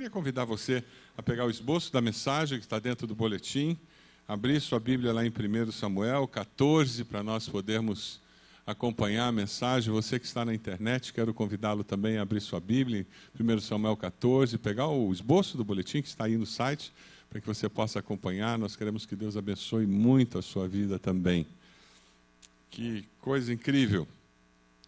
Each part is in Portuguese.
Queria convidar você a pegar o esboço da mensagem que está dentro do boletim, abrir sua Bíblia lá em 1 Samuel 14, para nós podermos acompanhar a mensagem. Você que está na internet, quero convidá-lo também a abrir sua Bíblia em 1 Samuel 14, pegar o esboço do boletim que está aí no site, para que você possa acompanhar. Nós queremos que Deus abençoe muito a sua vida também. Que coisa incrível!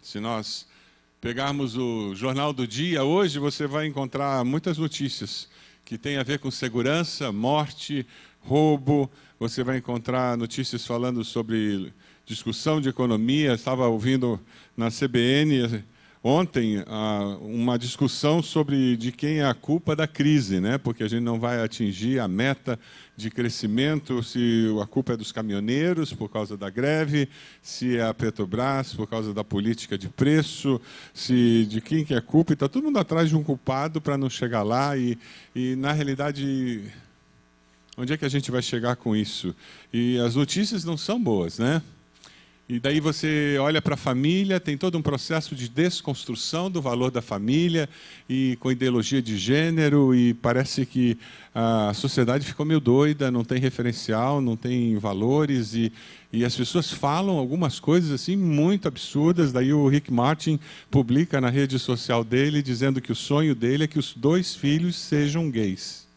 Se nós pegarmos o Jornal do Dia, hoje você vai encontrar muitas notícias que têm a ver com segurança, morte, roubo. Você vai encontrar notícias falando sobre discussão de economia. Estava ouvindo na CBN ontem uma discussão sobre de quem é a culpa da crise, né? Porque a gente não vai atingir a meta de crescimento, se a culpa é dos caminhoneiros por causa da greve, se é a Petrobras por causa da política de preço, se de quem que é a culpa. E está todo mundo atrás de um culpado para não chegar lá. E na realidade, onde é que a gente vai chegar com isso? E as notícias não são boas, né? E daí você olha para a família, tem todo um processo de desconstrução do valor da família, e com ideologia de gênero, e parece que a sociedade ficou meio doida, não tem referencial, não tem valores, e as pessoas falam algumas coisas assim muito absurdas. Daí o Rick Martin publica na rede social dele, dizendo que o sonho dele é que os 2 filhos sejam gays.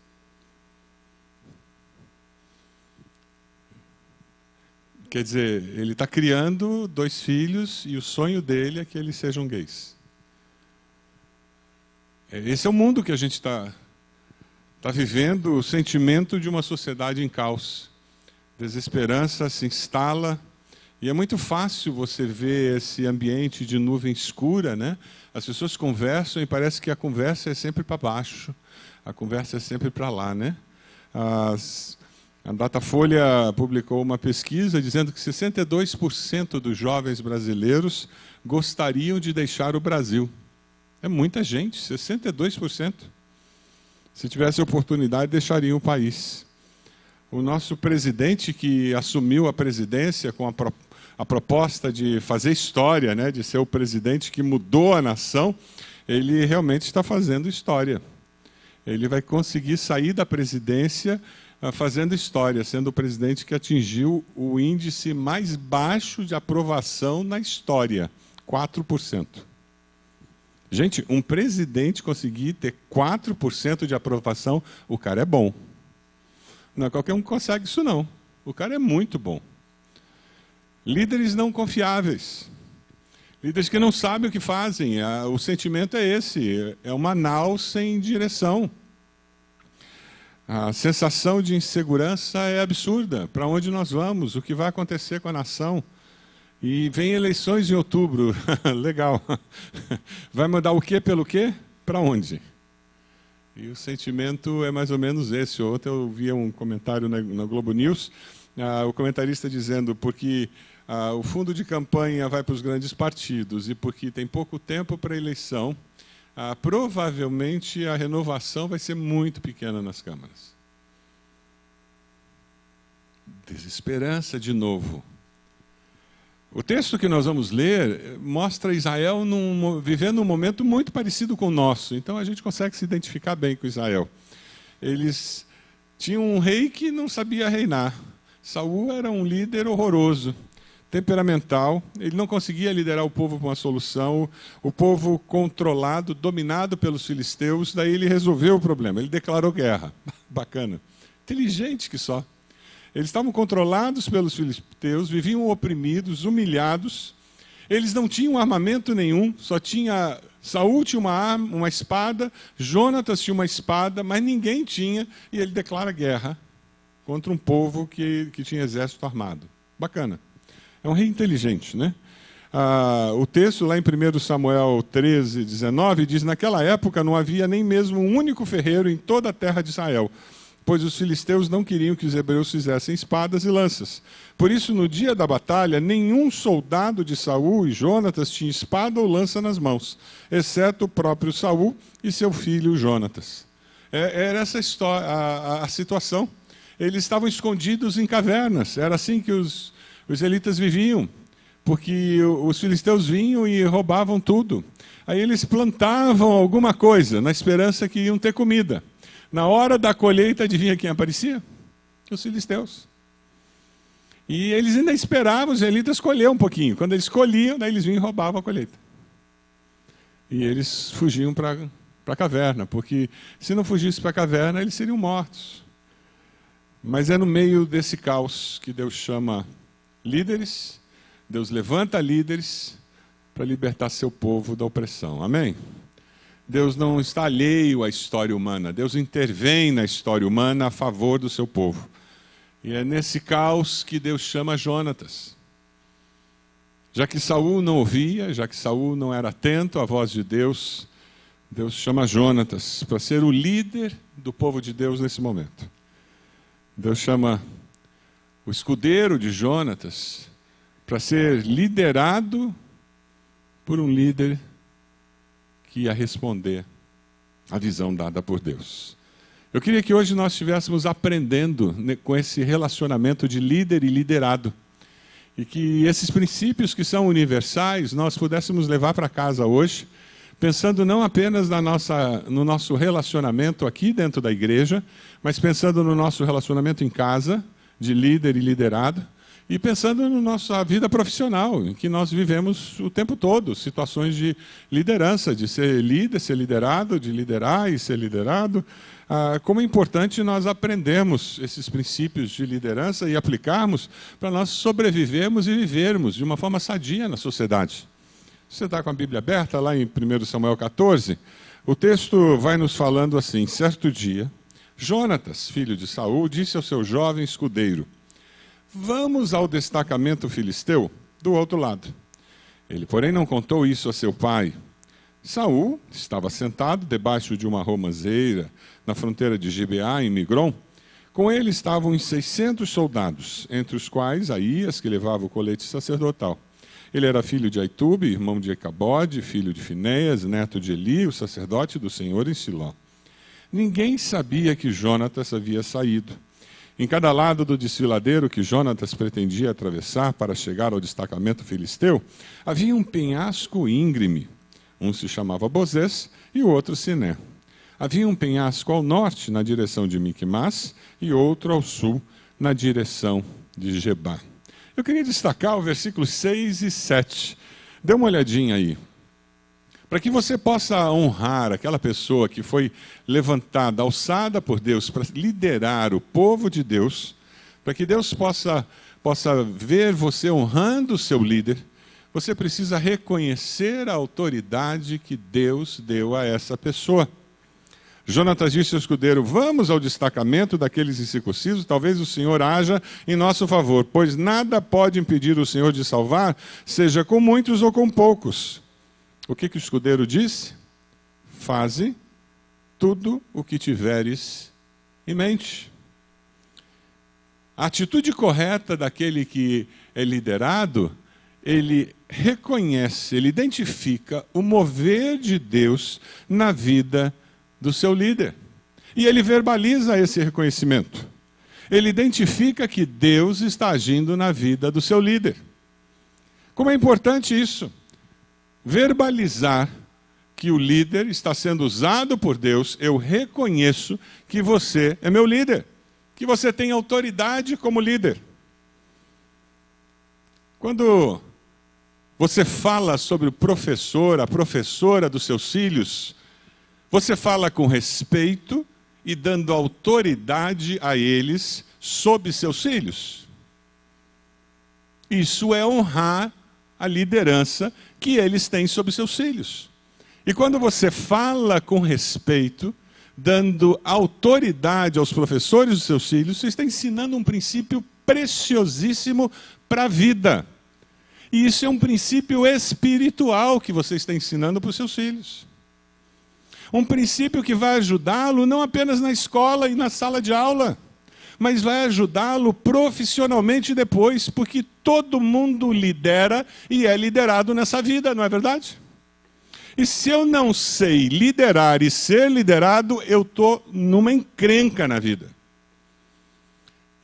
Quer dizer, ele está criando 2 filhos e o sonho dele é que eles sejam gays. Esse é o mundo que a gente está vivendo, o sentimento de uma sociedade em caos. Desesperança se instala e é muito fácil você ver esse ambiente de nuvem escura, né? As pessoas conversam e parece que a conversa é sempre para baixo, a conversa é sempre para lá, né? A Datafolha publicou uma pesquisa dizendo que 62% dos jovens brasileiros gostariam de deixar o Brasil. É muita gente, 62%. Se tivesse oportunidade, deixariam o país. O nosso presidente, que assumiu a presidência com a proposta de fazer história, né, de ser o presidente que mudou a nação, ele realmente está fazendo história. Ele vai conseguir sair da presidência fazendo história, sendo o presidente que atingiu o índice mais baixo de aprovação na história, 4%. Gente, um presidente conseguir ter 4% de aprovação, o cara é bom. Não é qualquer um que consegue isso, não. O cara é muito bom. Líderes não confiáveis. Líderes que não sabem o que fazem. O sentimento é esse, é uma nau sem direção. A sensação de insegurança é absurda. Para onde nós vamos? O que vai acontecer com a nação? E vem eleições em outubro. Legal. Vai mudar o quê pelo quê? Para onde? E o sentimento é mais ou menos esse. Ontem eu vi um comentário na Globo News, o comentarista dizendo porque o fundo de campanha vai para os grandes partidos e porque tem pouco tempo para a eleição, provavelmente a renovação vai ser muito pequena nas câmaras. Desesperança de novo. O texto que nós vamos ler mostra Israel vivendo um momento muito parecido com o nosso. Então a gente consegue se identificar bem com Israel. Eles tinham um rei que não sabia reinar. Saul era um líder horroroso, temperamental, ele não conseguia liderar o povo para uma solução, o povo controlado, dominado pelos filisteus, daí ele resolveu o problema, ele declarou guerra. Bacana. Inteligente que só. Eles estavam controlados pelos filisteus, viviam oprimidos, humilhados, eles não tinham armamento nenhum, só tinha... Saul tinha uma arma, uma espada, Jonatas tinha uma espada, mas ninguém tinha, e ele declara guerra contra um povo que tinha exército armado. Bacana. É um rei inteligente, né? O texto lá em 1 Samuel 13, 19, diz: naquela época não havia nem mesmo um único ferreiro em toda a terra de Israel, pois os filisteus não queriam que os hebreus fizessem espadas e lanças. Por isso, no dia da batalha, nenhum soldado de Saul e Jonatas tinha espada ou lança nas mãos, exceto o próprio Saul e seu filho Jonatas. Era essa história, a situação. Eles estavam escondidos em cavernas, era assim que os israelitas viviam. porque os filisteus vinham e roubavam tudo. Aí eles plantavam alguma coisa, na esperança que iam ter comida. Na hora da colheita, adivinha quem aparecia? Os filisteus. E eles ainda esperavam os israelitas colher um pouquinho. Quando eles colhiam, daí eles vinham e roubavam a colheita. E eles fugiam para a caverna, porque se não fugisse para a caverna, eles seriam mortos. Mas é no meio desse caos que Deus chama líderes, Deus levanta líderes para libertar seu povo da opressão. Amém? Deus não está alheio à história humana, Deus intervém na história humana a favor do seu povo. E é nesse caos que Deus chama Jonatas. Já que Saul não ouvia, já que Saul não era atento à voz de Deus, Deus chama Jonatas para ser o líder do povo de Deus nesse momento. Deus chama o escudeiro de Jonatas para ser liderado por um líder que ia responder à visão dada por Deus. Eu queria que hoje nós estivéssemos aprendendo com esse relacionamento de líder e liderado. E que esses princípios que são universais, nós pudéssemos levar para casa hoje, pensando não apenas no nosso relacionamento aqui dentro da igreja, mas pensando no nosso relacionamento em casa, de líder e liderado, e pensando na nossa vida profissional, em que nós vivemos o tempo todo, situações de liderança, de ser líder, ser liderado, de liderar e ser liderado. Como é importante nós aprendermos esses princípios de liderança e aplicarmos para nós sobrevivermos e vivermos de uma forma sadia na sociedade. Você está com a Bíblia aberta lá em 1 Samuel 14? O texto vai nos falando assim: certo dia, Jonatas, filho de Saul, disse ao seu jovem escudeiro: vamos ao destacamento filisteu do outro lado. Ele, porém, não contou isso a seu pai. Saul estava sentado debaixo de uma romazeira na fronteira de Gibeá, em Migron. Com ele estavam uns 600 soldados, entre os quais Aías, que levava o colete sacerdotal. Ele era filho de Aitube, irmão de Icabode, filho de Finéias, neto de Eli, o sacerdote do Senhor em Siló. Ninguém sabia que Jonatas havia saído. Em cada lado do desfiladeiro que Jonatas pretendia atravessar para chegar ao destacamento filisteu, havia um penhasco íngreme. Um se chamava Bozés e o outro Siné. Havia um penhasco ao norte, na direção de Miquimás, e outro ao sul, na direção de Gebá. Eu queria destacar o versículos 6 e 7. Dê uma olhadinha aí. Para que você possa honrar aquela pessoa que foi levantada, alçada por Deus para liderar o povo de Deus, para que Deus possa ver você honrando o seu líder, você precisa reconhecer a autoridade que Deus deu a essa pessoa. Jonatas disse ao escudeiro: vamos ao destacamento daqueles incircuncisos, talvez o Senhor haja em nosso favor, pois nada pode impedir o Senhor de salvar, seja com muitos ou com poucos. O que o escudeiro disse? Faze tudo o que tiveres em mente. A atitude correta daquele que é liderado, ele reconhece, ele identifica o mover de Deus na vida do seu líder. E ele verbaliza esse reconhecimento. Ele identifica que Deus está agindo na vida do seu líder. Como é importante isso? Verbalizar que o líder está sendo usado por Deus. Eu reconheço que você é meu líder, que você tem autoridade como líder. Quando você fala sobre o professor, a professora dos seus filhos, você fala com respeito e dando autoridade a eles sobre seus filhos. Isso é honrar a liderança que eles têm sobre seus filhos. E quando você fala com respeito, dando autoridade aos professores dos seus filhos, você está ensinando um princípio preciosíssimo para a vida. E isso é um princípio espiritual que você está ensinando para os seus filhos. Um princípio que vai ajudá-lo não apenas na escola e na sala de aula, mas vai ajudá-lo profissionalmente depois, porque todo mundo lidera e é liderado nessa vida, não é verdade? E se eu não sei liderar e ser liderado, eu estou numa encrenca na vida.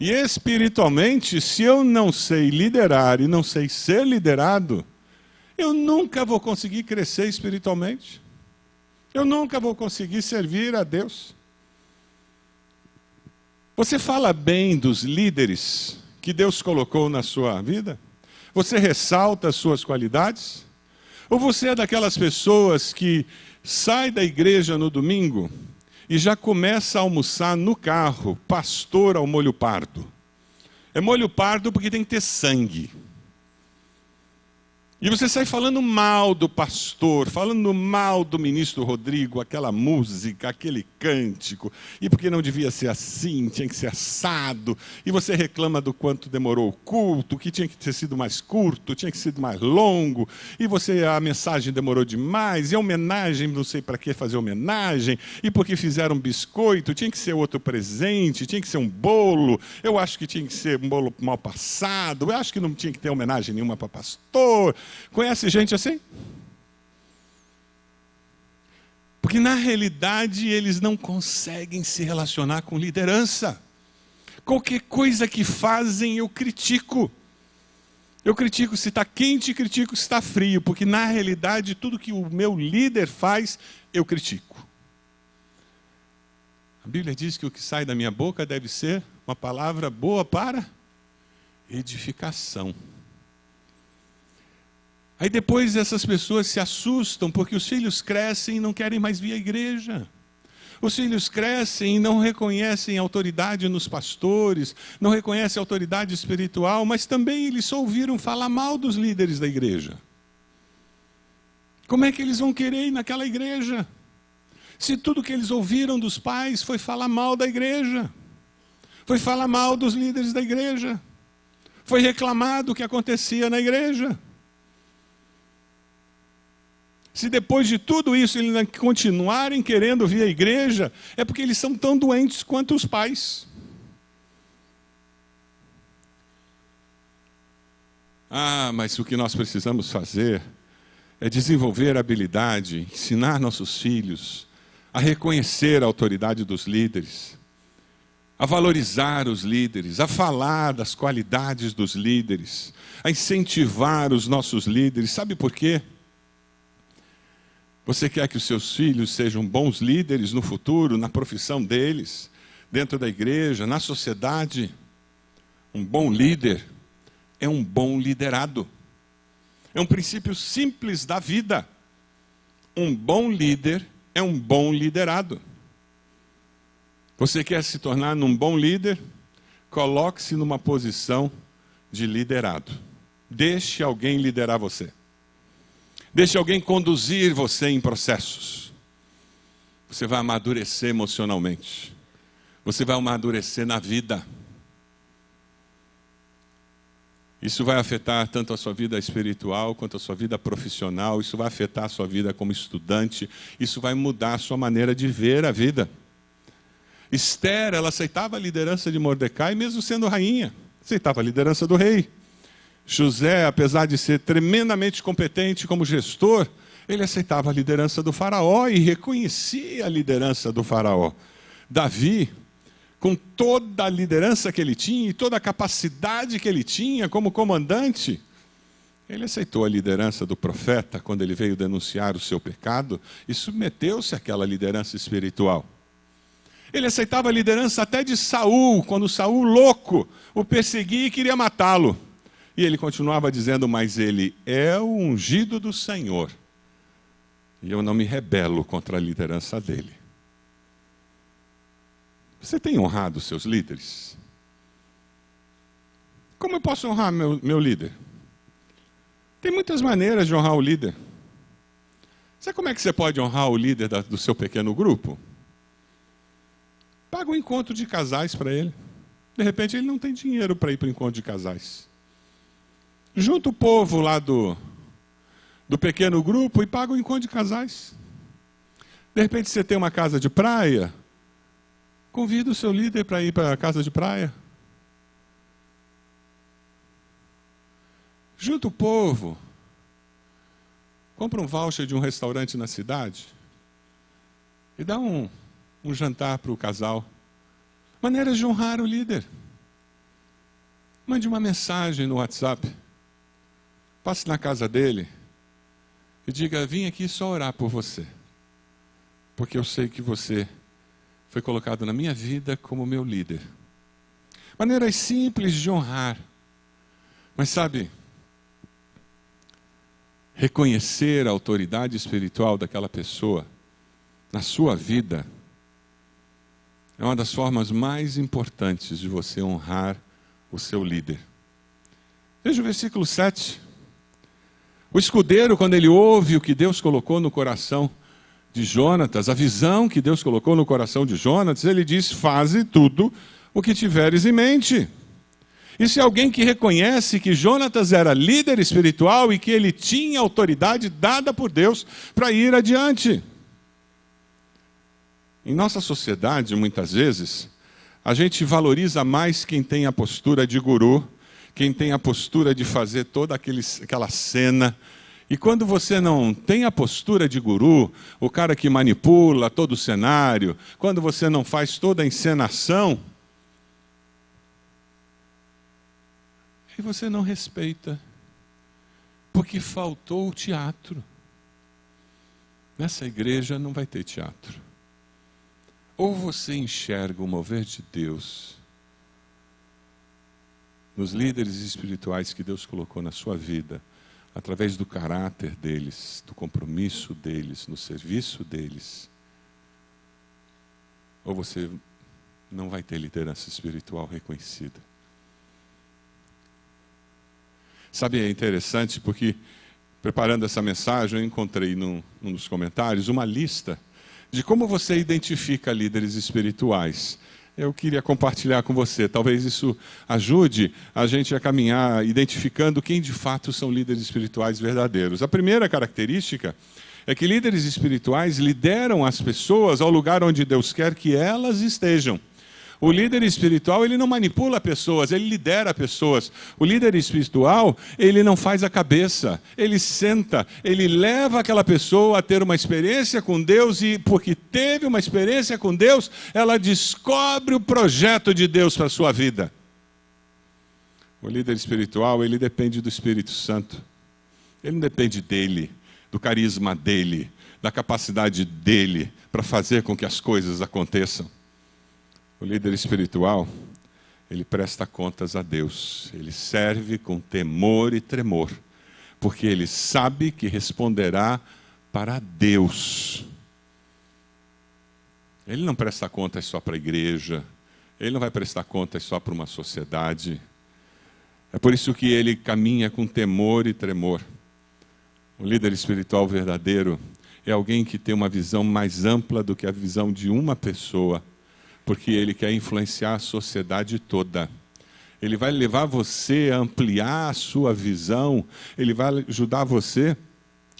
E espiritualmente, se eu não sei liderar e não sei ser liderado, eu nunca vou conseguir crescer espiritualmente. Eu nunca vou conseguir servir a Deus. Você fala bem dos líderes que Deus colocou na sua vida? Você ressalta as suas qualidades? Ou você é daquelas pessoas que sai da igreja no domingo e já começa a almoçar no carro, pastor ao molho pardo? É molho pardo porque tem que ter sangue. E você sai falando mal do pastor, falando mal do ministro Rodrigo, aquela música, aquele cântico, e porque não devia ser assim, tinha que ser assado, e você reclama do quanto demorou o culto, que tinha que ter sido mais curto, tinha que ser mais longo, e a mensagem demorou demais, e a homenagem, não sei para que fazer homenagem, e porque fizeram biscoito, tinha que ser outro presente, tinha que ser um bolo, eu acho que tinha que ser um bolo mal passado, eu acho que não tinha que ter homenagem nenhuma para pastor. Conhece gente assim? Porque na realidade eles não conseguem se relacionar com liderança. Qualquer coisa que fazem eu critico. Eu critico se está quente e critico se está frio, porque na realidade tudo que o meu líder faz, eu critico. A Bíblia diz que o que sai da minha boca deve ser uma palavra boa para edificação. Aí depois essas pessoas se assustam porque os filhos crescem e não querem mais vir à igreja. Os filhos crescem e não reconhecem autoridade nos pastores, não reconhecem autoridade espiritual, mas também eles só ouviram falar mal dos líderes da igreja. Como é que eles vão querer ir naquela igreja? Se tudo que eles ouviram dos pais foi falar mal da igreja, foi falar mal dos líderes da igreja, foi reclamar do que acontecia na igreja. Se depois de tudo isso eles continuarem querendo vir à igreja, é porque eles são tão doentes quanto os pais. Mas o que nós precisamos fazer é desenvolver a habilidade, ensinar nossos filhos a reconhecer a autoridade dos líderes, a valorizar os líderes, a falar das qualidades dos líderes, a incentivar os nossos líderes. Sabe por quê? Você quer que os seus filhos sejam bons líderes no futuro, na profissão deles, dentro da igreja, na sociedade? Um bom líder é um bom liderado. É um princípio simples da vida. Um bom líder é um bom liderado. Você quer se tornar um bom líder? Coloque-se numa posição de liderado. Deixe alguém liderar você. Deixe alguém conduzir você em processos. Você vai amadurecer emocionalmente. Você vai amadurecer na vida. Isso vai afetar tanto a sua vida espiritual quanto a sua vida profissional. Isso vai afetar a sua vida como estudante. Isso vai mudar a sua maneira de ver a vida. Esther, ela aceitava a liderança de Mordecai, mesmo sendo rainha. Aceitava a liderança do rei. José, apesar de ser tremendamente competente como gestor, ele aceitava a liderança do faraó e reconhecia a liderança do faraó. Davi, com toda a liderança que ele tinha e toda a capacidade que ele tinha como comandante, ele aceitou a liderança do profeta quando ele veio denunciar o seu pecado e submeteu-se àquela liderança espiritual. Ele aceitava a liderança até de Saul, quando Saul, louco, o perseguia e queria matá-lo. E ele continuava dizendo, mas ele é o ungido do Senhor. E eu não me rebelo contra a liderança dele. Você tem honrado os seus líderes? Como eu posso honrar meu líder? Tem muitas maneiras de honrar o líder. Sabe como é que você pode honrar o líder do seu pequeno grupo? Paga um encontro de casais para ele. De repente ele não tem dinheiro para ir para o encontro de casais. Junta o povo lá do pequeno grupo e paga o encontro de casais. De repente você tem uma casa de praia, convida o seu líder para ir para a casa de praia. Junta o povo, compra um voucher de um restaurante na cidade e dá um jantar para o casal. Maneiras de honrar o líder. Mande uma mensagem no WhatsApp. Passe na casa dele e diga: vim aqui só orar por você, porque eu sei que você foi colocado na minha vida como meu líder. Maneiras simples de honrar. Mas sabe, reconhecer a autoridade espiritual daquela pessoa na sua vida é uma das formas mais importantes de você honrar o seu líder. Veja o versículo 7. O escudeiro, quando ele ouve o que Deus colocou no coração de Jonatas, a visão que Deus colocou no coração de Jonatas, ele diz: faze tudo o que tiveres em mente. Isso é alguém que reconhece que Jonatas era líder espiritual e que ele tinha autoridade dada por Deus para ir adiante. Em nossa sociedade, muitas vezes, a gente valoriza mais quem tem a postura de guru, quem tem a postura de fazer toda aquela cena. E quando você não tem a postura de guru, o cara que manipula todo o cenário, quando você não faz toda a encenação, aí você não respeita, porque faltou o teatro. Nessa igreja não vai ter teatro. Ou você enxerga o mover de Deus nos líderes espirituais que Deus colocou na sua vida, através do caráter deles, do compromisso deles, no serviço deles, ou você não vai ter liderança espiritual reconhecida. Sabe, é interessante porque, preparando essa mensagem, eu encontrei num dos comentários uma lista de como você identifica líderes espirituais. Eu queria compartilhar com você, talvez isso ajude a gente a caminhar identificando quem de fato são líderes espirituais verdadeiros. A primeira característica é que líderes espirituais lideram as pessoas ao lugar onde Deus quer que elas estejam. O líder espiritual, ele não manipula pessoas, ele lidera pessoas. O líder espiritual, ele não faz a cabeça, ele senta, ele leva aquela pessoa a ter uma experiência com Deus e, porque teve uma experiência com Deus, ela descobre o projeto de Deus para a sua vida. O líder espiritual, ele depende do Espírito Santo. Ele não depende dele, do carisma dele, da capacidade dele para fazer com que as coisas aconteçam. O líder espiritual, ele presta contas a Deus. Ele serve com temor e tremor, porque ele sabe que responderá para Deus. Ele não presta contas só para a igreja, ele não vai prestar contas só para uma sociedade. É por isso que ele caminha com temor e tremor. O líder espiritual verdadeiro é alguém que tem uma visão mais ampla do que a visão de uma pessoa, porque ele quer influenciar a sociedade toda. Ele vai levar você a ampliar a sua visão, ele vai ajudar você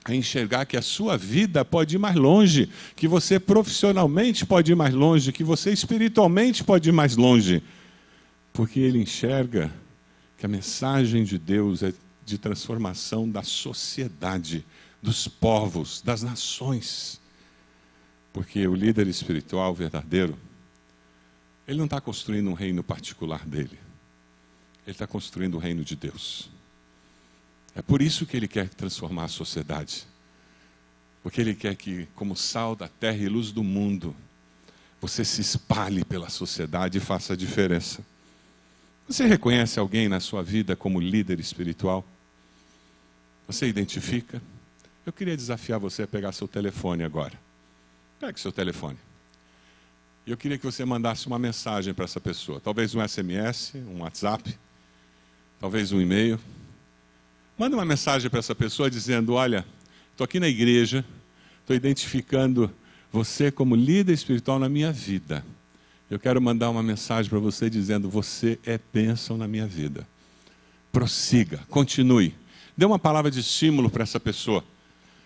a enxergar que a sua vida pode ir mais longe, que você profissionalmente pode ir mais longe, que você espiritualmente pode ir mais longe, porque ele enxerga que a mensagem de Deus é de transformação da sociedade, dos povos, das nações. Porque o líder espiritual verdadeiro, ele não está construindo um reino particular dele. Ele está construindo o reino de Deus. É por isso que ele quer transformar a sociedade. Porque ele quer que, como sal da terra e luz do mundo, você se espalhe pela sociedade e faça a diferença. Você reconhece alguém na sua vida como líder espiritual? Você identifica? Eu queria desafiar você a pegar seu telefone agora. Pegue seu telefone. E eu queria que você mandasse uma mensagem para essa pessoa. Talvez um SMS, um WhatsApp, talvez um e-mail. Manda uma mensagem para essa pessoa dizendo: olha, estou aqui na igreja, estou identificando você como líder espiritual na minha vida. Eu quero mandar uma mensagem para você dizendo: você é bênção na minha vida. Prossiga, continue. Dê uma palavra de estímulo para essa pessoa.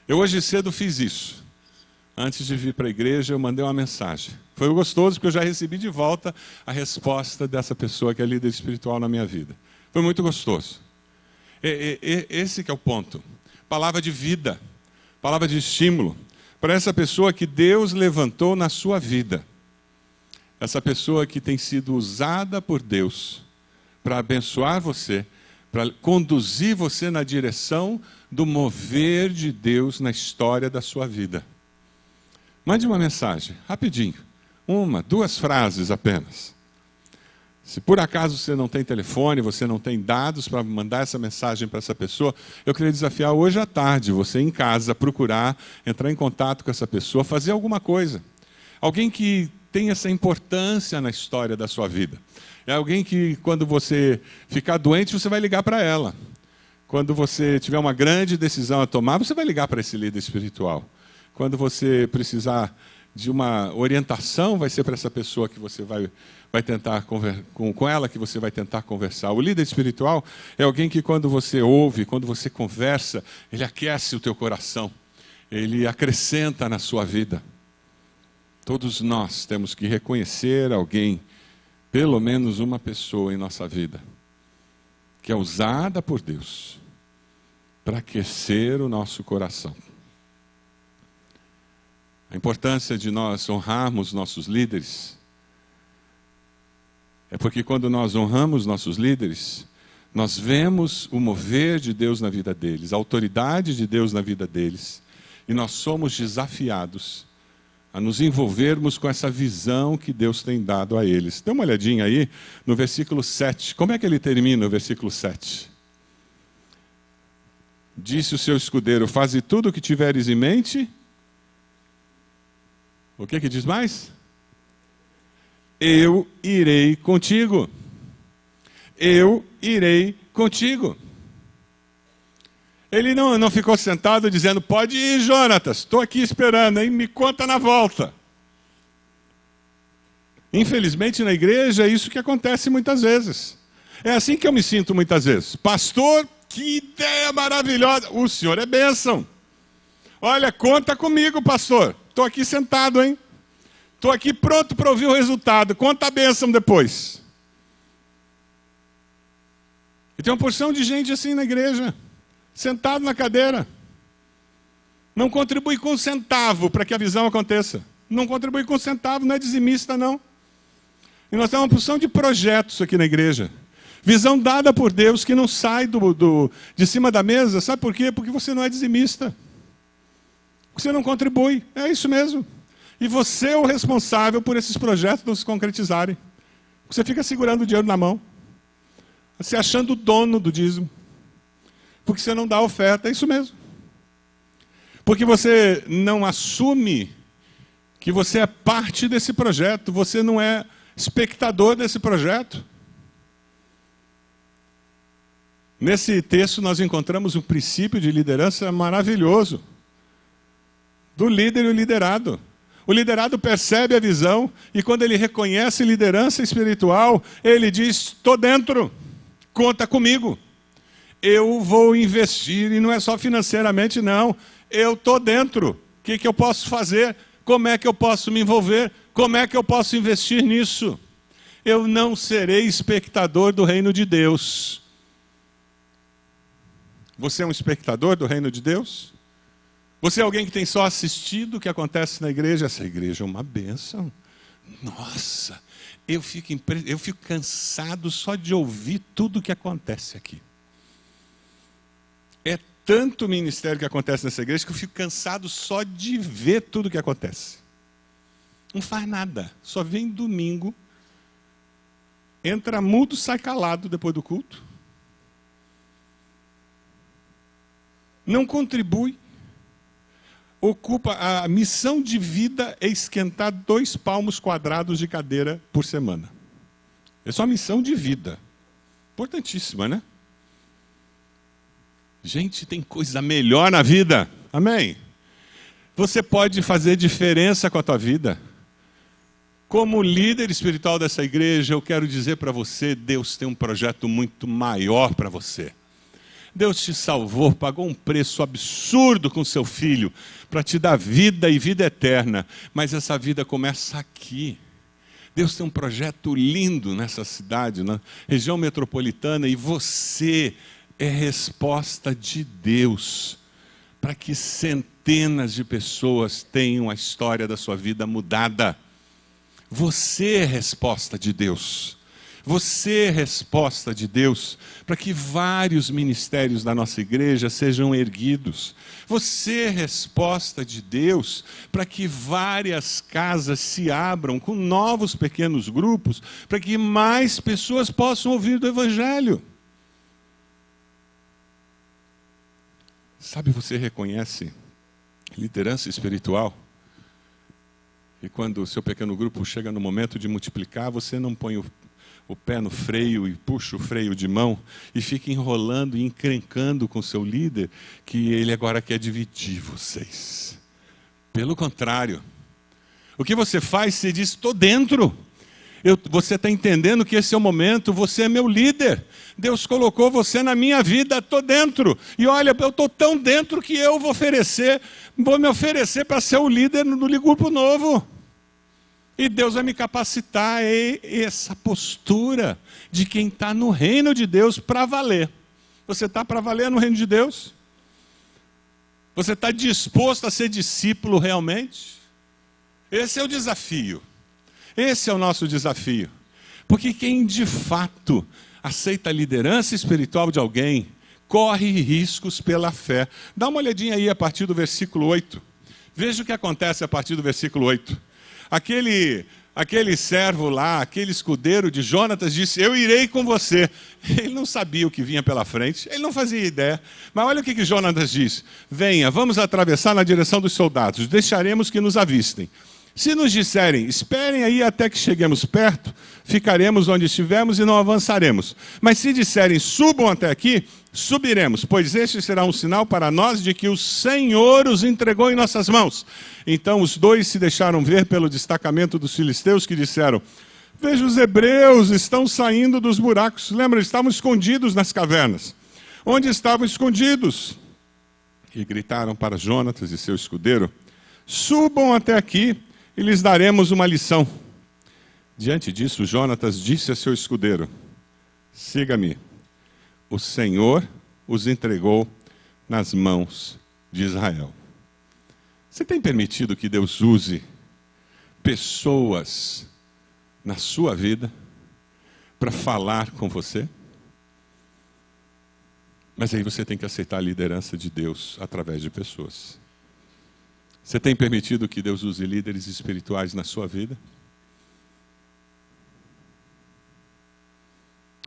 Eu hoje cedo fiz isso. Antes de vir para a igreja, eu mandei uma mensagem. Foi gostoso, porque eu já recebi de volta a resposta dessa pessoa que é líder espiritual na minha vida. Foi muito gostoso. Esse que é o ponto. Palavra de vida, palavra de estímulo para essa pessoa que Deus levantou na sua vida. Essa pessoa que tem sido usada por Deus para abençoar você, para conduzir você na direção do mover de Deus na história da sua vida. Mande uma mensagem, rapidinho. 1, 2 frases apenas. Se por acaso você não tem telefone, você não tem dados para mandar essa mensagem para essa pessoa, eu queria desafiar hoje à tarde, você em casa, procurar, entrar em contato com essa pessoa, fazer alguma coisa. Alguém que tem essa importância na história da sua vida. É alguém que, quando você ficar doente, você vai ligar para ela. Quando você tiver uma grande decisão a tomar, você vai ligar para esse líder espiritual. Quando você precisar de uma orientação, vai ser para essa pessoa que você vai tentar com ela que você vai tentar conversar. O líder espiritual é alguém que, quando você ouve, quando você conversa, ele aquece o teu coração, ele acrescenta na sua vida. Todos nós temos que reconhecer alguém, pelo menos uma pessoa em nossa vida, que é usada por Deus para aquecer o nosso coração. A importância de nós honrarmos nossos líderes é porque, quando nós honramos nossos líderes, nós vemos o mover de Deus na vida deles, a autoridade de Deus na vida deles, e nós somos desafiados a nos envolvermos com essa visão que Deus tem dado a eles. Dê uma olhadinha aí no versículo 7. Como é que ele termina o versículo 7? Disse o seu escudeiro: faze tudo o que tiveres em mente. O que diz mais? Eu irei contigo. Eu irei contigo. Ele não ficou sentado dizendo: pode ir, Jonatas, estou aqui esperando, hein? Me conta na volta. Infelizmente, na igreja, é isso que acontece muitas vezes. É assim que eu me sinto muitas vezes. Pastor, que ideia maravilhosa. O senhor é bênção. Olha, conta comigo, pastor. Estou aqui sentado, hein? Estou aqui pronto para ouvir o resultado. Conta a bênção depois. E tem uma porção de gente assim na igreja, sentado na cadeira. Não contribui com um centavo para que a visão aconteça. Não contribui com um centavo, não é dizimista, não. E nós temos uma porção de projetos aqui na igreja. Visão dada por Deus que não sai de cima da mesa. Sabe por quê? Porque você não é dizimista. Você não contribui. É isso mesmo. E você é o responsável por esses projetos não se concretizarem. Você fica segurando o dinheiro na mão, se achando o dono do dízimo. Porque você não dá oferta, é isso mesmo. Porque você não assume que você é parte desse projeto, você não é espectador desse projeto. Nesse texto nós encontramos um princípio de liderança maravilhoso, do líder e o liderado. O liderado percebe a visão e, quando ele reconhece liderança espiritual, ele diz: estou dentro, conta comigo. Eu vou investir, e não é só financeiramente, não. Eu estou dentro. O que eu posso fazer? Como é que eu posso me envolver? Como é que eu posso investir nisso? Eu não serei espectador do reino de Deus. Você é um espectador do reino de Deus? Você é alguém que tem só assistido o que acontece na igreja? Essa igreja é uma bênção. Nossa, eu fico cansado só de ouvir tudo o que acontece aqui. É tanto ministério que acontece nessa igreja que eu fico cansado só de ver tudo o que acontece. Não faz nada, só vem domingo, entra mudo, sai calado depois do culto. Não contribui. Ocupa, a missão de vida é esquentar 2 palmos quadrados de cadeira por semana. É só missão de vida. Importantíssima, né? Gente, tem coisa melhor na vida. Amém? Você pode fazer diferença com a tua vida. Como líder espiritual dessa igreja, eu quero dizer para você: Deus tem um projeto muito maior para você. Deus te salvou, pagou um preço absurdo com seu filho para te dar vida e vida eterna. Mas essa vida começa aqui. Deus tem um projeto lindo nessa cidade, na região metropolitana, e você é resposta de Deus para que centenas de pessoas tenham a história da sua vida mudada. Você é resposta de Deus. Você é resposta de Deus para que vários ministérios da nossa igreja sejam erguidos. Você é resposta de Deus para que várias casas se abram com novos pequenos grupos, para que mais pessoas possam ouvir do Evangelho. Sabe, você reconhece liderança espiritual? E quando o seu pequeno grupo chega no momento de multiplicar, você não põe o pé no freio e puxa o freio de mão e fica enrolando e encrencando com o seu líder, que ele agora quer dividir vocês. Pelo contrário, o que você faz, você diz, estou dentro. Você está entendendo que esse é o momento, você é meu líder. Deus colocou você na minha vida, estou dentro. E olha, eu estou tão dentro que eu vou me oferecer para ser o líder do grupo novo. E Deus vai me capacitar. Essa postura de quem está no reino de Deus para valer. Você está para valer no reino de Deus? Você está disposto a ser discípulo realmente? Esse é o desafio. Esse é o nosso desafio. Porque quem de fato aceita a liderança espiritual de alguém, corre riscos pela fé. Dá uma olhadinha aí a partir do versículo 8. Veja o que acontece a partir do versículo 8. Aquele servo lá, aquele escudeiro de Jonatas disse, eu irei com você. Ele não sabia o que vinha pela frente, ele não fazia ideia. Mas olha o que Jonatas diz. Venha, vamos atravessar na direção dos soldados, deixaremos que nos avistem. Se nos disserem, esperem aí até que cheguemos perto, ficaremos onde estivermos e não avançaremos. Mas se disserem, subam até aqui, subiremos, pois este será um sinal para nós de que o Senhor os entregou em nossas mãos. Então os dois se deixaram ver pelo destacamento dos filisteus que disseram, veja, os hebreus estão saindo dos buracos. Lembra, eles estavam escondidos nas cavernas. Onde estavam escondidos? E gritaram para Jonatas e seu escudeiro, subam até aqui e lhes daremos uma lição. Diante disso, Jonatas disse a seu escudeiro, siga-me. O Senhor os entregou nas mãos de Israel. Você tem permitido que Deus use pessoas na sua vida para falar com você? Mas aí você tem que aceitar a liderança de Deus através de pessoas. Você tem permitido que Deus use líderes espirituais na sua vida?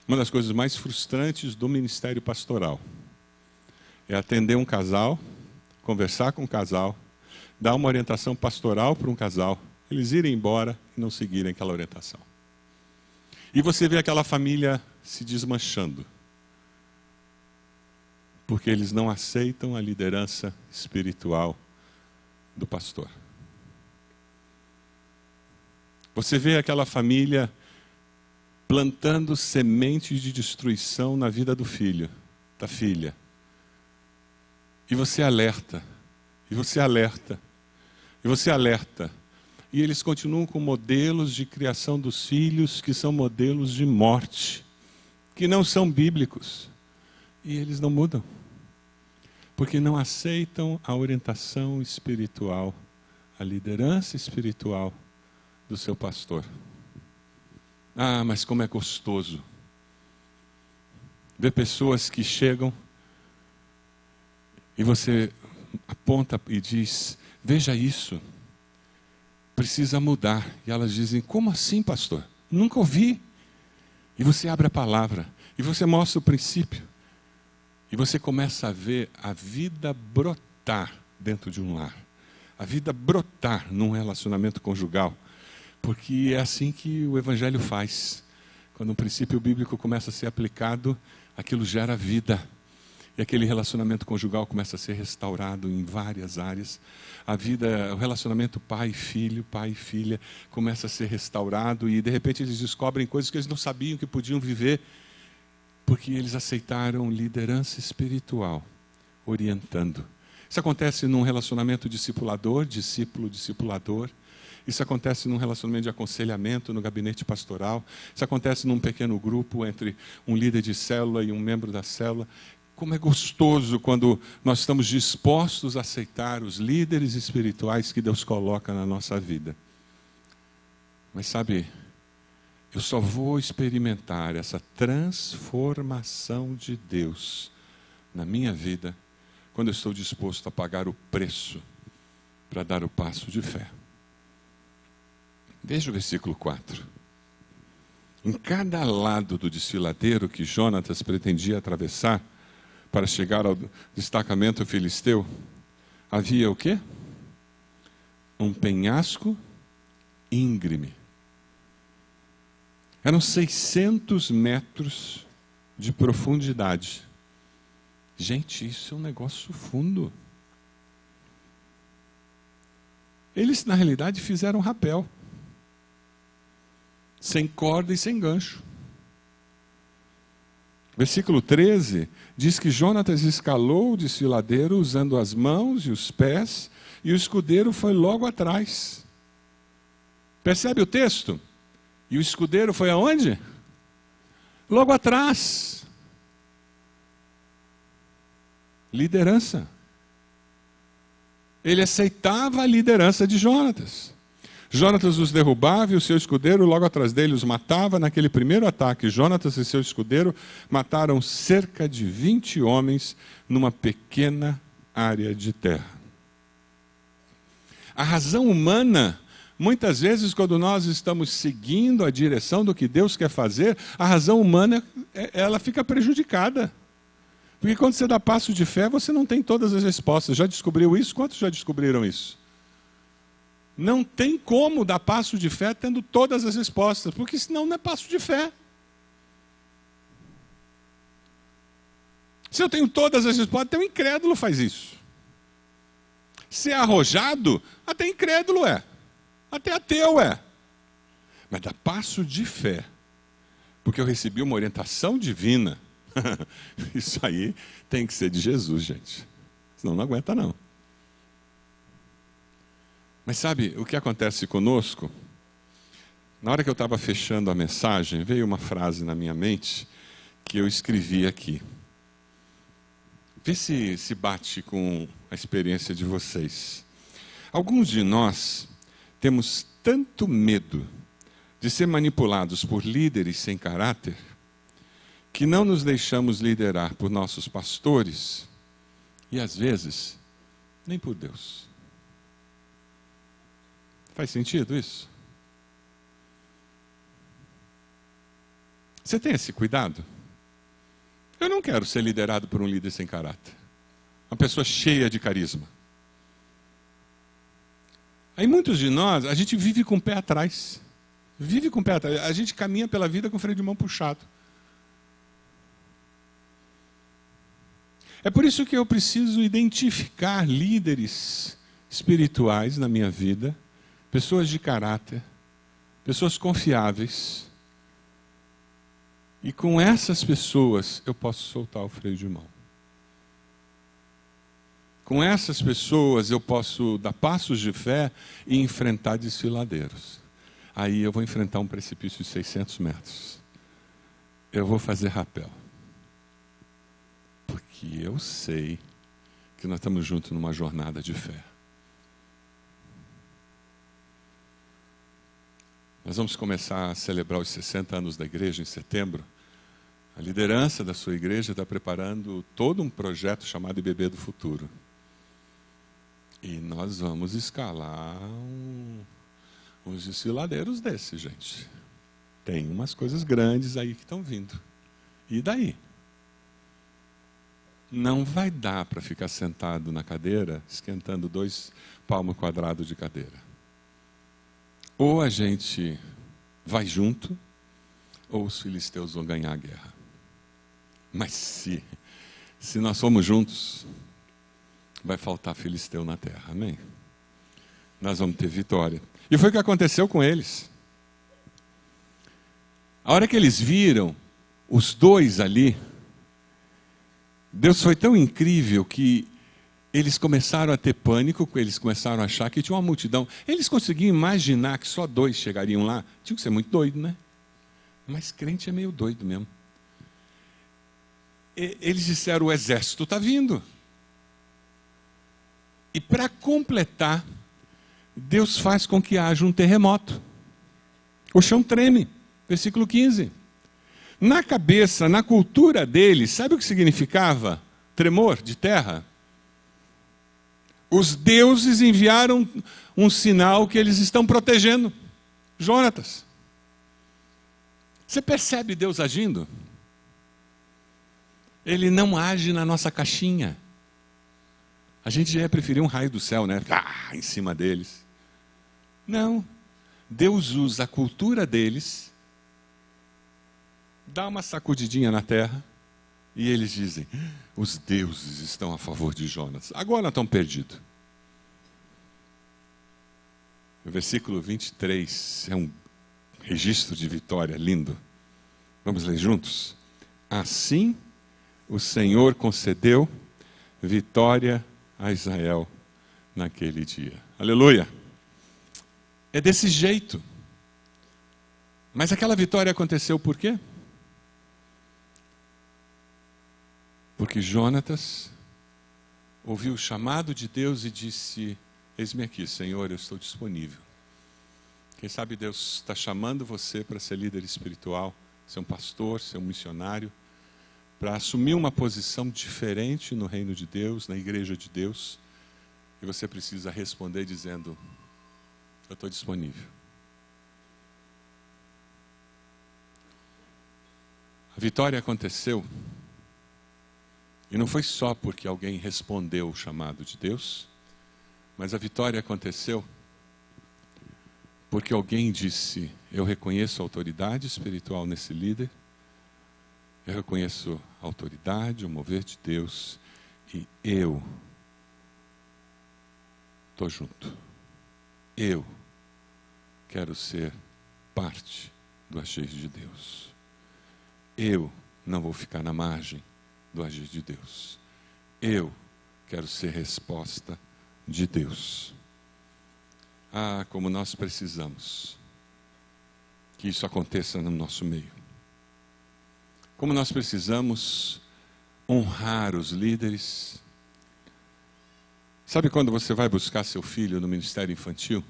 Uma das coisas mais frustrantes do ministério pastoral é atender um casal, conversar com um casal, dar uma orientação pastoral para um casal, eles irem embora e não seguirem aquela orientação. E você vê aquela família se desmanchando, porque eles não aceitam a liderança espiritual do pastor. Você vê aquela família plantando sementes de destruição na vida do filho, da filha. E você alerta, e você alerta, e você alerta. E eles continuam com modelos de criação dos filhos que são modelos de morte, que não são bíblicos. E eles não mudam, porque não aceitam a orientação espiritual, a liderança espiritual do seu pastor. Ah, mas como é gostoso ver pessoas que chegam e você aponta e diz, veja isso, precisa mudar. E elas dizem, como assim, pastor? Nunca ouvi. E você abre a palavra, e você mostra o princípio, e você começa a ver a vida brotar dentro de um lar, a vida brotar num relacionamento conjugal, porque é assim que o Evangelho faz. Quando um princípio bíblico começa a ser aplicado, aquilo gera vida. E aquele relacionamento conjugal começa a ser restaurado em várias áreas. A vida, o relacionamento pai e filha começa a ser restaurado e de repente eles descobrem coisas que eles não sabiam que podiam viver, porque eles aceitaram liderança espiritual, orientando. Isso acontece num relacionamento discipulador, discípulo-discipulador. Isso acontece num relacionamento de aconselhamento, no gabinete pastoral. Isso acontece num pequeno grupo entre um líder de célula e um membro da célula. Como é gostoso quando nós estamos dispostos a aceitar os líderes espirituais que Deus coloca na nossa vida. Mas sabe, Eu só vou experimentar essa transformação de Deus na minha vida quando eu estou disposto a pagar o preço para dar o passo de fé. Veja o versículo 4. Em cada lado do desfiladeiro que Jonatas pretendia atravessar para chegar ao destacamento filisteu, havia o quê? Um penhasco íngreme. Eram 600 metros de profundidade. Gente, isso é um negócio fundo. Eles, na realidade, fizeram rapel. Sem corda e sem gancho. Versículo 13 diz que Jonatas escalou o desfiladeiro usando as mãos e os pés, e o escudeiro foi logo atrás. Percebe o texto? E o escudeiro foi aonde? Logo atrás. Liderança. Ele aceitava a liderança de Jonatas. Jonatas os derrubava e o seu escudeiro logo atrás dele os matava. Naquele primeiro ataque, Jonatas e seu escudeiro mataram cerca de 20 homens numa pequena área de terra. A razão humana, muitas vezes, quando nós estamos seguindo a direção do que Deus quer fazer, a razão humana, ela fica prejudicada. Porque quando você dá passo de fé, você não tem todas as respostas. Já descobriu isso? Quantos já descobriram isso? Não tem como dar passo de fé tendo todas as respostas, porque senão não é passo de fé. Se eu tenho todas as respostas, até o incrédulo faz isso. Se é arrojado, até incrédulo é. Até ateu é. Mas dá passo de fé, porque eu recebi uma orientação divina. Isso aí tem que ser de Jesus, gente. Senão não aguenta, não. Mas sabe o que acontece conosco? Na hora que eu estava fechando a mensagem, veio uma frase na minha mente que eu escrevi aqui. Vê se bate com a experiência de vocês. Alguns de nós temos tanto medo de ser manipulados por líderes sem caráter, que não nos deixamos liderar por nossos pastores e, às vezes, nem por Deus. Faz sentido isso? Você tem esse cuidado? Eu não quero ser liderado por um líder sem caráter. Uma pessoa cheia de carisma. Aí muitos de nós, a gente vive com o pé atrás. Vive com o pé atrás. A gente caminha pela vida com o freio de mão puxado. É por isso que eu preciso identificar líderes espirituais na minha vida, pessoas de caráter, pessoas confiáveis. E com essas pessoas eu posso soltar o freio de mão. Com essas pessoas eu posso dar passos de fé e enfrentar desfiladeiros. Aí eu vou enfrentar um precipício de 600 metros. Eu vou fazer rapel. Porque eu sei que nós estamos juntos numa jornada de fé. Nós vamos começar a celebrar os 60 anos da igreja em setembro. A liderança da sua igreja está preparando todo um projeto chamado IBB do Futuro. E nós vamos escalar uns desfiladeiros desses, gente. Tem umas coisas grandes aí que estão vindo. E daí? Não vai dar para ficar sentado na cadeira, esquentando 2 palmos quadrados de cadeira. Ou a gente vai junto, ou os filisteus vão ganhar a guerra. Mas se nós formos juntos, vai faltar filisteu na terra, amém? Nós vamos ter vitória. E foi o que aconteceu com eles. A hora que eles viram os dois ali, Deus foi tão incrível que eles começaram a ter pânico, eles começaram a achar que tinha uma multidão. Eles conseguiam imaginar que só 2 chegariam lá. Tinha que ser muito doido, né? Mas crente é meio doido mesmo. Eles disseram, o exército está vindo. E para completar, Deus faz com que haja um terremoto. O chão treme. Versículo 15. Na cabeça, na cultura deles, sabe o que significava tremor de terra? Os deuses enviaram um sinal que eles estão protegendo. Jonatas. Você percebe Deus agindo? Ele não age na nossa caixinha. A gente já ia preferir um raio do céu, né? Em cima deles. Não. Deus usa a cultura deles, dá uma sacudidinha na terra, e eles dizem, os deuses estão a favor de Jonas. Agora estão perdidos. O versículo 23 é um registro de vitória lindo. Vamos ler juntos? Assim o Senhor concedeu vitória a Israel naquele dia. Aleluia! É desse jeito. Mas aquela vitória aconteceu por quê? Porque Jonatas ouviu o chamado de Deus e disse, eis-me aqui, Senhor, eu estou disponível. Quem sabe Deus está chamando você para ser líder espiritual, ser um pastor, ser um missionário, para assumir uma posição diferente no reino de Deus, na igreja de Deus, e você precisa responder dizendo, eu estou disponível. A vitória aconteceu, e não foi só porque alguém respondeu o chamado de Deus, mas a vitória aconteceu porque alguém disse, eu reconheço a autoridade espiritual nesse líder, eu reconheço a autoridade, o mover de Deus, e eu estou junto. Eu quero ser parte do agir de Deus. Eu não vou ficar na margem do agir de Deus. Eu quero ser resposta de Deus. Ah, como nós precisamos que isso aconteça no nosso meio. Como nós precisamos honrar os líderes. Sabe quando você vai buscar seu filho no ministério infantil?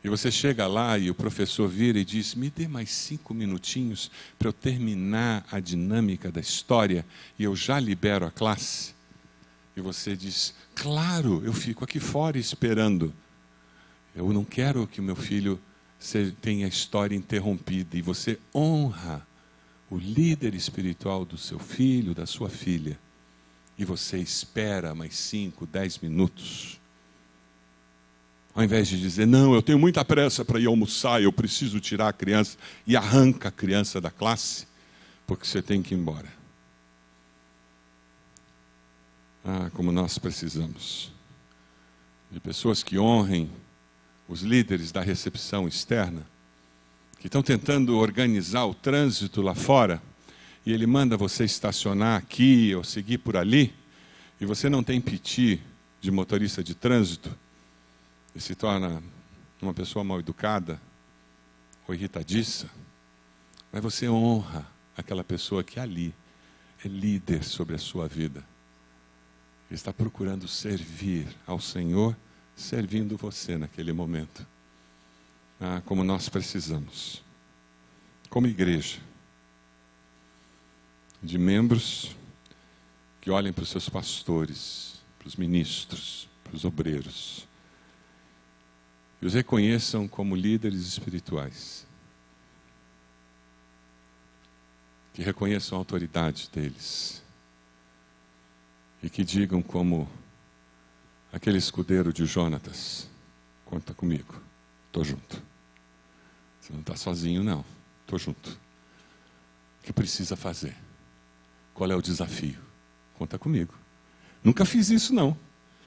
E você chega lá e o professor vira e diz, me dê mais 5 minutinhos para eu terminar a dinâmica da história e eu já libero a classe. E você diz, claro, eu fico aqui fora esperando. Eu não quero que o meu filho tenha a história interrompida. E você honra o líder espiritual do seu filho, da sua filha. E você espera mais 5, 10 minutos. Ao invés de dizer, não, eu tenho muita pressa para ir almoçar, eu preciso tirar a criança. E arranca a criança da classe, porque você tem que ir embora. Ah, como nós precisamos de pessoas que honrem os líderes da recepção externa, que estão tentando organizar o trânsito lá fora, e ele manda você estacionar aqui ou seguir por ali, e você não tem piti de motorista de trânsito, e se torna uma pessoa mal educada ou irritadiça, mas você honra aquela pessoa que ali é líder sobre a sua vida. Ele está procurando servir ao Senhor, servindo você naquele momento. Ah, como nós precisamos, como igreja, de membros que olhem para os seus pastores, para os ministros, para os obreiros, e os reconheçam como líderes espirituais, que reconheçam a autoridade deles, e que digam como aquele escudeiro de Jonatas, conta comigo, estou junto. Você não está sozinho não, estou junto. O que precisa fazer? Qual é o desafio? Conta comigo. Nunca fiz isso não.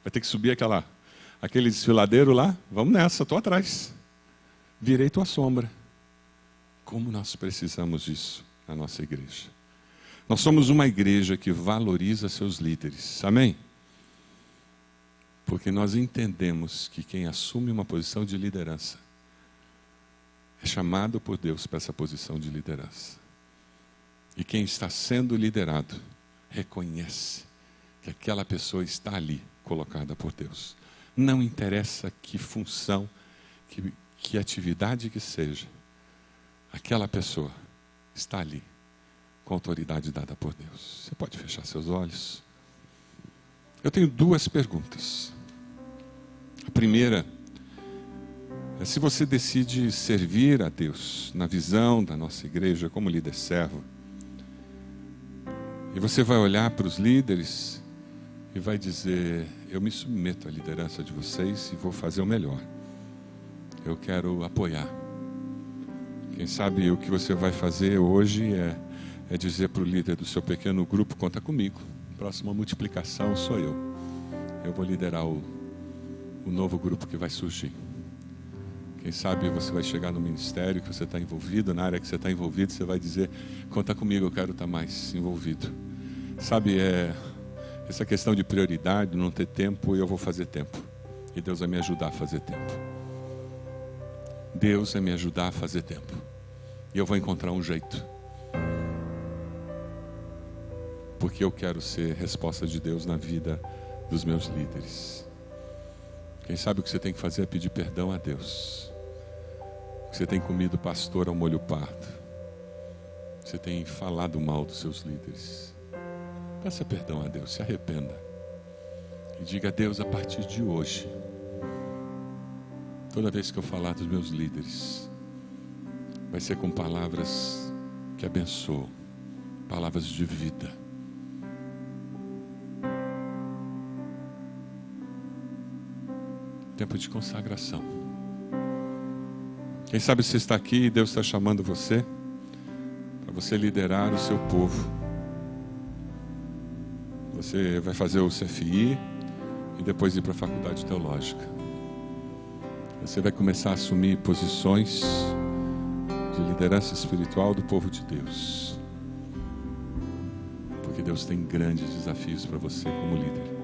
Vai ter que subir aquele desfiladeiro lá, vamos nessa, estou atrás. Virei tua sombra. Como nós precisamos disso na nossa igreja. Nós somos uma igreja que valoriza seus líderes, amém? Porque nós entendemos que quem assume uma posição de liderança é chamado por Deus para essa posição de liderança. E quem está sendo liderado reconhece que aquela pessoa está ali, colocada por Deus. Não interessa que função, que atividade que seja, aquela pessoa está ali, com a autoridade dada por Deus. Você pode fechar seus olhos? Eu tenho duas perguntas. A primeira é se você decide servir a Deus na visão da nossa igreja como líder servo. E você vai olhar para os líderes e vai dizer: eu me submeto à liderança de vocês e vou fazer o melhor. Eu quero apoiar. Quem sabe o que você vai fazer hoje é dizer para o líder do seu pequeno grupo: conta comigo. Próxima multiplicação sou eu. Eu vou liderar o novo grupo que vai surgir. Quem sabe você vai chegar no ministério que você está envolvido, na área que você está envolvido, você vai dizer: conta comigo, eu quero estar mais envolvido. Sabe, essa questão de prioridade, não ter tempo, eu vou fazer tempo. E Deus vai me ajudar a fazer tempo. Deus vai me ajudar a fazer tempo. E eu vou encontrar um jeito. Porque eu quero ser resposta de Deus na vida dos meus líderes. Quem sabe o que você tem que fazer é pedir perdão a Deus. Você tem comido pastor ao molho pardo. Você tem falado mal dos seus líderes. Peça perdão a Deus, se arrependa. E diga: a Deus, a partir de hoje, toda vez que eu falar dos meus líderes, vai ser com palavras que abençoam, palavras de vida. Tempo de consagração. Quem sabe você está aqui e Deus está chamando você para você liderar o seu povo. Você vai fazer o CFI e depois ir para a faculdade teológica. Você vai começar a assumir posições de liderança espiritual do povo de Deus. Porque Deus tem grandes desafios para você como líder.